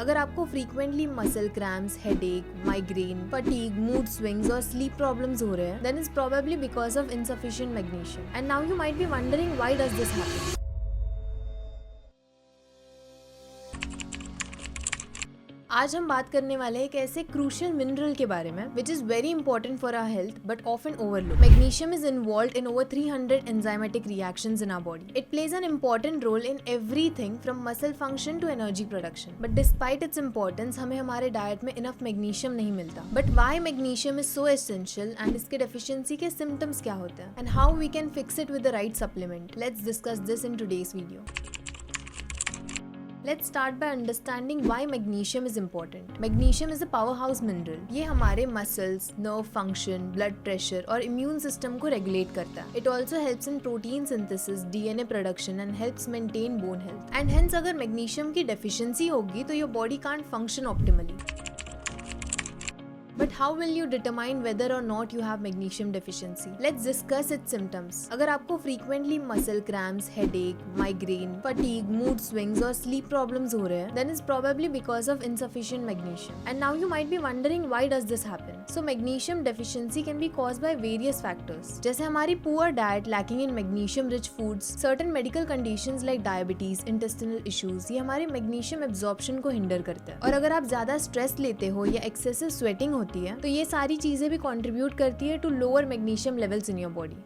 अगर आपको frequently muscle cramps, headache, migraine, fatigue, mood swings और स्लीप प्रॉब्लम्स हो रहे हैं, then it's probably because of insufficient magnesium. And now you might be wondering, why does this happen? आज हम बात करने वाले हैं एक ऐसे क्रूशियल मिनरल के बारे में which is very important for our health but often overlook. Magnesium is involved in over 300 enzymatic reactions in our body. It plays an important role in everything from muscle function to energy production. But despite its importance, हमें हमारे diet में enough magnesium नहीं मिलता. But why magnesium is so essential and इसके deficiency के symptoms क्या होते हैं and how we can fix it with the right supplement. Let's discuss this in today's video. Let's start by understanding why magnesium is important. Magnesium is a powerhouse mineral. ये हमारे muscles, nerve function, blood pressure और immune system को regulate करता है. It also helps in protein synthesis, DNA production and helps maintain bone health. And hence अगर magnesium की deficiency होगी तो your body can't function optimally. But how will you determine whether or not you have magnesium deficiency? Let's discuss its symptoms. अगर आपको frequently muscle cramps, headache, migraine, fatigue, mood swings और sleep problems हो रहे हैं, then it's probably because of insufficient magnesium. And now you might be wondering, why does this happen? So magnesium deficiency can be caused by various factors. जैसे हमारी poor diet lacking in magnesium-rich foods, certain medical conditions like diabetes, intestinal issues, ये हमारे magnesium absorption को hinder करते हैं. और अगर आप ज़्यादा stress लेते हो या excessive sweating होती है तो ये सारी चीजें भी कंट्रीब्यूट करती है to lower magnesium levels in your body.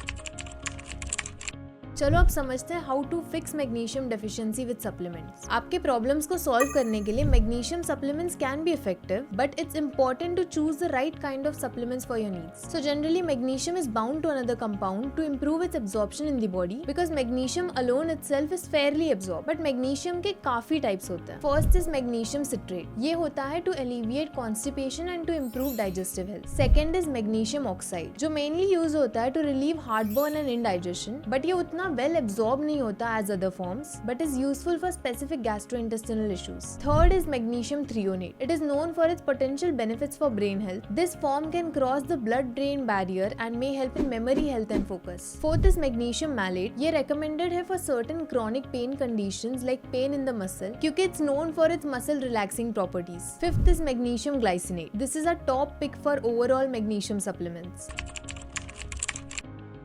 चलो अब समझते हैं how to fix magnesium deficiency with supplements. आपके प्रॉब्लम्स को सॉल्व करने के लिए magnesium supplements can be effective but it's important to choose the right kind of supplements for your needs. So generally magnesium is bound to another compound to improve its absorption in the body because magnesium alone itself is fairly absorb. But magnesium के काफी types होते हैं. First is magnesium citrate. ये होता है to alleviate constipation and to improve digestive health. Second is magnesium oxide जो mainly use होता है to relieve heartburn and indigestion but ये उतना वेल एब्जॉर्ब नहीं होता as other forms but is useful for specific gastrointestinal issues. Third is magnesium threonate. It is known for its potential benefits for brain health. This form can cross the blood-brain barrier and may help in memory health and focus. Fourth is magnesium malate. ये recommended है for certain chronic pain conditions like pain in the muscle क्योंकि it's known for its muscle relaxing properties. Fifth is magnesium glycinate. This is a top pick for overall magnesium supplements.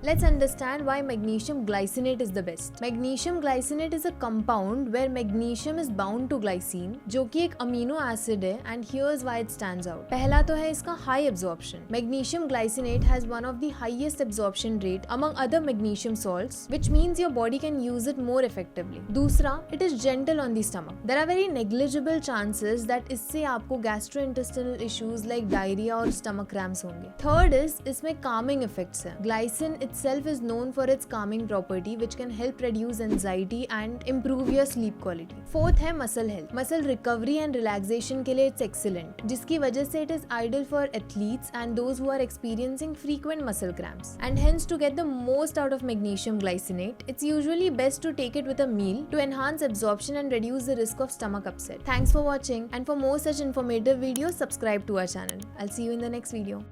Let's understand why magnesium glycinate is the best. Magnesium glycinate is a compound where magnesium is bound to glycine, जो कि एक amino acid है and here's why it stands out. पहला तो है इसका high absorption. Magnesium glycinate has one of the highest absorption rate among other magnesium salts, which means your body can use it more effectively. दूसरा, it is gentle on the stomach. There are very negligible chances that इससे आपको gastrointestinal issues like diarrhea और stomach cramps होंगे. Third is इसमें calming effects है. Glycine itself is known for its calming property which can help reduce anxiety and improve your sleep quality. Fourth है muscle health. Muscle recovery and relaxation के लिए it's excellent, जिसकी वजह से it is ideal for athletes and those who are experiencing frequent muscle cramps. And hence to get the most out of magnesium glycinate, it's usually best to take it with a meal to enhance absorption and reduce the risk of stomach upset. Thanks for watching and for more such informative videos, subscribe to our channel. I'll see you in the next video.